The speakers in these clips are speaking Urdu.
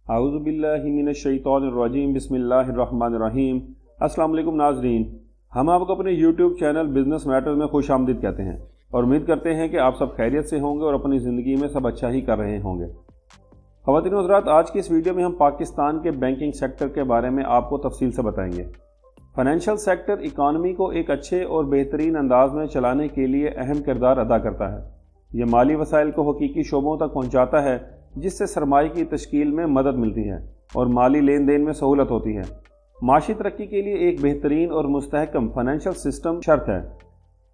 اعوذ باللہ من الشیطان الرجیم بسم اللہ الرحمن الرحیم۔ السلام علیکم ناظرین، ہم آپ کو اپنے یوٹیوب چینل بزنس میٹرز میں خوش آمدید کہتے ہیں اور امید کرتے ہیں کہ آپ سب خیریت سے ہوں گے اور اپنی زندگی میں سب اچھا ہی کر رہے ہوں گے۔ خواتین و حضرات، آج کی اس ویڈیو میں ہم پاکستان کے بینکنگ سیکٹر کے بارے میں آپ کو تفصیل سے بتائیں گے۔ فائنینشیل سیکٹر اکانومی کو ایک اچھے اور بہترین انداز میں چلانے کے لیے اہم کردار ادا کرتا ہے۔ یہ مالی وسائل کو حقیقی شعبوں تک پہنچاتا ہے جس سے سرمایہ کی تشکیل میں مدد ملتی ہے اور مالی لین دین میں سہولت ہوتی ہے۔ معاشی ترقی کے لیے ایک بہترین اور مستحکم فائنینشیل سسٹم شرط ہے۔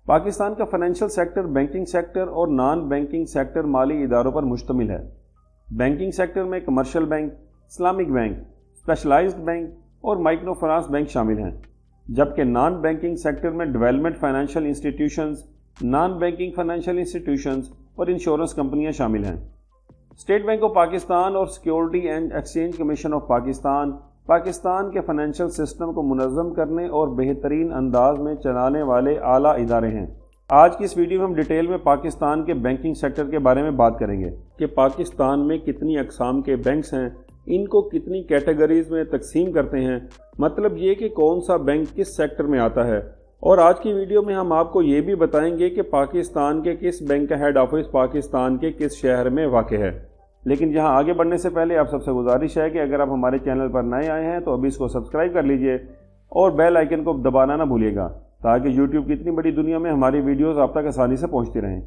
پاکستان کا فائنینشیل سیکٹر بینکنگ سیکٹر اور نان بینکنگ سیکٹر مالی اداروں پر مشتمل ہے۔ بینکنگ سیکٹر میں commercial bank, Islamic bank, specialized bank اور مائکرو فنانس بینک شامل ہیں، جبکہ نان بینکنگ سیکٹر میں development financial institutions, non banking financial institutions اور انشورنس کمپنیاں شامل ہیں۔ اسٹیٹ بینک آف پاکستان اور Security and Exchange Commission of Pakistan Pakistan کے فائنینشیل سسٹم کو منظم کرنے اور بہترین انداز میں چلانے والے اعلیٰ ادارے ہیں۔ آج کی اس ویڈیو میں ہم ڈیٹیل میں پاکستان کے بینکنگ سیکٹر کے بارے میں بات کریں گے کہ پاکستان میں کتنی اقسام کے بینکس ہیں، ان کو کتنی کیٹیگریز میں تقسیم کرتے ہیں، مطلب یہ کہ کون سا بینک کس سیکٹر میں آتا ہے، اور آج کی ویڈیو میں ہم آپ کو یہ بھی بتائیں گے کہ پاکستان کے کس بینک کا ہیڈ آفس پاکستان کے کس شہر میں واقع ہے۔ لیکن یہاں آگے بڑھنے سے پہلے آپ سب سے گزارش ہے کہ اگر آپ ہمارے چینل پر نئے آئے ہیں تو ابھی اس کو سبسکرائب کر لیجئے اور بیل آئیکن کو دبانا نہ بھولیے گا تاکہ یوٹیوب کی اتنی بڑی دنیا میں ہماری ویڈیوز آپ تک آسانی سے پہنچتی رہیں۔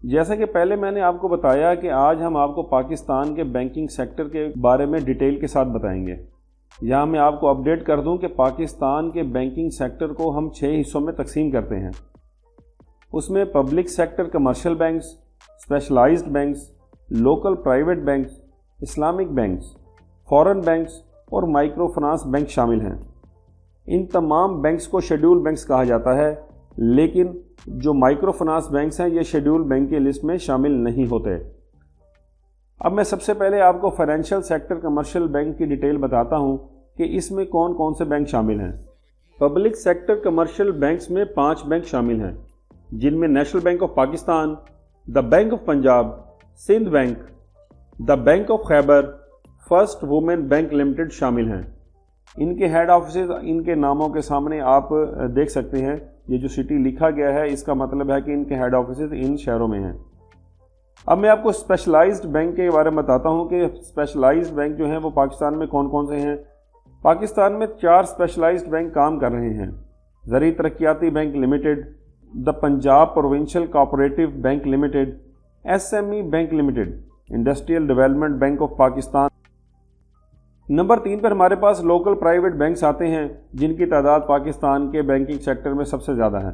جیسا کہ پہلے میں نے آپ کو بتایا کہ آج ہم آپ کو پاکستان کے بینکنگ سیکٹر کے بارے میں ڈیٹیل کے ساتھ بتائیں گے۔ یہاں میں آپ کو اپڈیٹ کر دوں کہ پاکستان کے بینکنگ سیکٹر کو ہم 6 حصوں میں تقسیم کرتے ہیں۔ اس میں public sector commercial banks, specialised banks, local private banks, Islamic banks, foreign banks اور مائکرو فنانس بینک شامل ہیں۔ ان تمام بینکس کو شیڈول بینکس کہا جاتا ہے، لیکن جو مائکرو فنانس بینکس ہیں یہ شیڈول بینک کی لسٹ میں شامل نہیں ہوتے۔ اب میں سب سے پہلے آپ کو فائنینشیل سیکٹر کمرشل بینک کی ڈیٹیل بتاتا ہوں کہ اس میں کون کون سے بینک شامل ہیں۔ پبلک سیکٹر کمرشل بینکس میں 5 بینک شامل ہیں، جن میں National Bank of Pakistan, the Bank of Punjab, Sindh bank, the Bank of Khyber, First Women Bank limited شامل ہیں۔ ان کے ہیڈ آفسز ان کے ناموں کے سامنے آپ دیکھ سکتے ہیں، یہ جو سٹی لکھا گیا ہے اس کا مطلب ہے کہ ان کے ہیڈ آفسز ان شہروں میں ہیں۔ اب میں آپ کو اسپیشلائزڈ بینک کے بارے میں بتاتا ہوں کہ اسپیشلائزڈ بینک جو ہیں وہ پاکستان میں کون کون سے ہیں۔ پاکستان میں 4 اسپیشلائزڈ بینک کام کر رہے ہیں: زرعی ترقیاتی bank limited, the Punjab provincial cooperative bank limited, S M E bank limited, industrial development bank of Pakistan. Number 3 پر ہمارے پاس لوکل پرائیویٹ بینکس آتے ہیں، جن کی تعداد پاکستان کے بینکنگ سیکٹر میں سب سے زیادہ ہے۔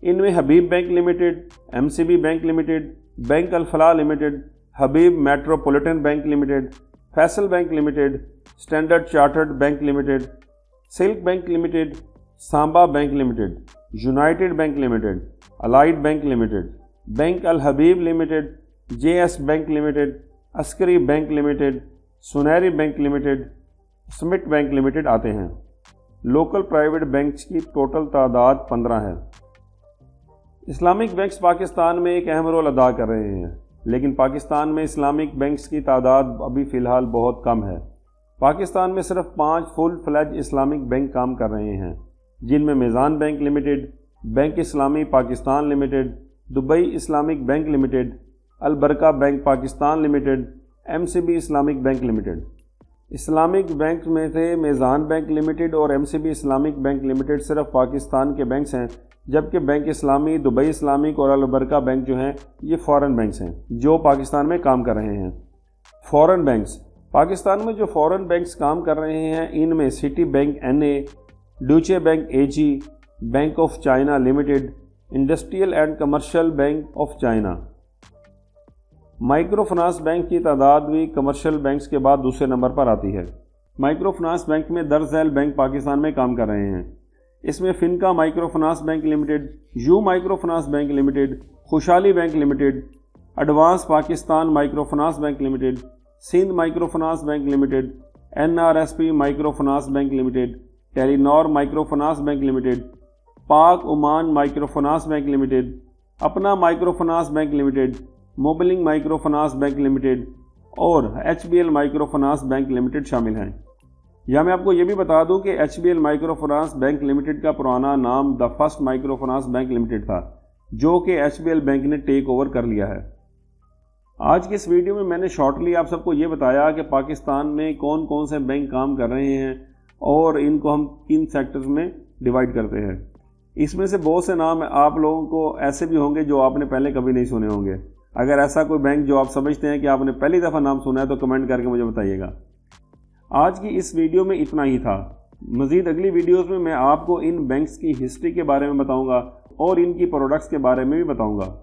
ان میں Habib bank limited, M C B bank limited, bank Alfalah limited, Habib metropolitan bank limited, Faysal bank limited, standard chartered bank limited, silk bank limited, Samba bank limited, united bank limited, allied bank limited, bank Alhabib limited, J S bank limited, Askari bank limited, Soneri bank limited, summit bank limited آتے ہیں۔ لوکل پرائیویٹ بینکس کی ٹوٹل تعداد 15 ہے۔ اسلامک بینکس پاکستان میں ایک اہم رول ادا کر رہے ہیں، لیکن پاکستان میں اسلامک بینکس کی تعداد ابھی فی الحال بہت کم ہے۔ پاکستان میں صرف 5 فل فلیج اسلامک بینک کام کر رہے ہیں، جن میں میزان bank limited, bank Islami Pakistan limited, Dubai Islamic bank limited, Albaraka bank Pakistan limited, M C B Islamic bank limited. Islamic bank میں سے میزان بینک لمیٹڈ اور M C B Islamic bank limited صرف پاکستان کے بینکس ہیں، جبکہ بینک اسلامی، دبئی اسلامک اور البرکہ بینک جو ہیں یہ فورن بینکس ہیں جو پاکستان میں کام کر رہے ہیں۔ فورن بینکس پاکستان میں جو فورن بینکس کام کر رہے ہیں ان میں Citibank N A, Deutsche bank A G, bank of China limited, industrial and commercial bank of China. Micro finance bank کی تعداد بھی کمرشل بینکس کے بعد دوسرے نمبر پر آتی ہے۔ مائکرو فنانس بینک میں درج ذیل بینک پاکستان میں کام کر رہے ہیں۔ اس میں FINCA micro finance bank limited, U micro finance bank limited, Khushhali bank limited, advance Pakistan micro finance bank limited, Sindh micro finance bank limited, N R S P micro finance bank limited, Telenor micro finance bank limited, Pak Oman micro finance bank limited, Apna micro finance bank limited, Mobilink micro finance bank limited اور HBL micro finance bank limited شامل ہیں۔ یا میں آپ کو یہ بھی بتا دوں کہ HBL micro finance bank limited کا پرانا نام the first micro finance bank limited تھا، جو کہ HBL بینک نے ٹیک اوور کر لیا ہے۔ آج کی اس ویڈیو میں نے شارٹلی آپ سب کو یہ بتایا کہ پاکستان میں کون کون سے بینک کام کر رہے ہیں اور ان کو ہم کن سیکٹرز میں ڈیوائیڈ کرتے ہیں۔ اس میں سے بہت سے نام آپ لوگوں کو ایسے بھی ہوں گے جو آپ نے پہلے کبھی نہیں سنے ہوں گے۔ اگر ایسا کوئی بینک جو آپ سمجھتے ہیں کہ آپ نے پہلی دفعہ نام سنا ہے تو کمنٹ کر کے مجھے بتائیے گا۔ آج کی اس ویڈیو میں اتنا ہی تھا۔ مزید اگلی ویڈیوز میں آپ کو ان بینکس کی ہسٹری کے بارے میں بتاؤں گا اور ان کی پروڈکٹس کے بارے میں بھی بتاؤں گا۔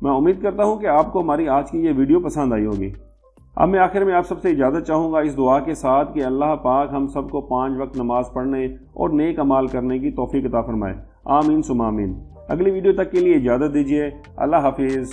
میں امید کرتا ہوں کہ آپ کو ہماری آج کی یہ ویڈیو پسند آئی ہوگی۔ اب میں آخر میں آپ سب سے اجازت چاہوں گا اس دعا کے ساتھ کہ اللہ پاک ہم سب کو 5 وقت نماز پڑھنے اور نیک اعمال کرنے کی توفیق عطا فرمائے۔ آمین ثم آمین۔ اگلی ویڈیو تک کے لیے اجازت دیجیے۔ اللہ حافظ۔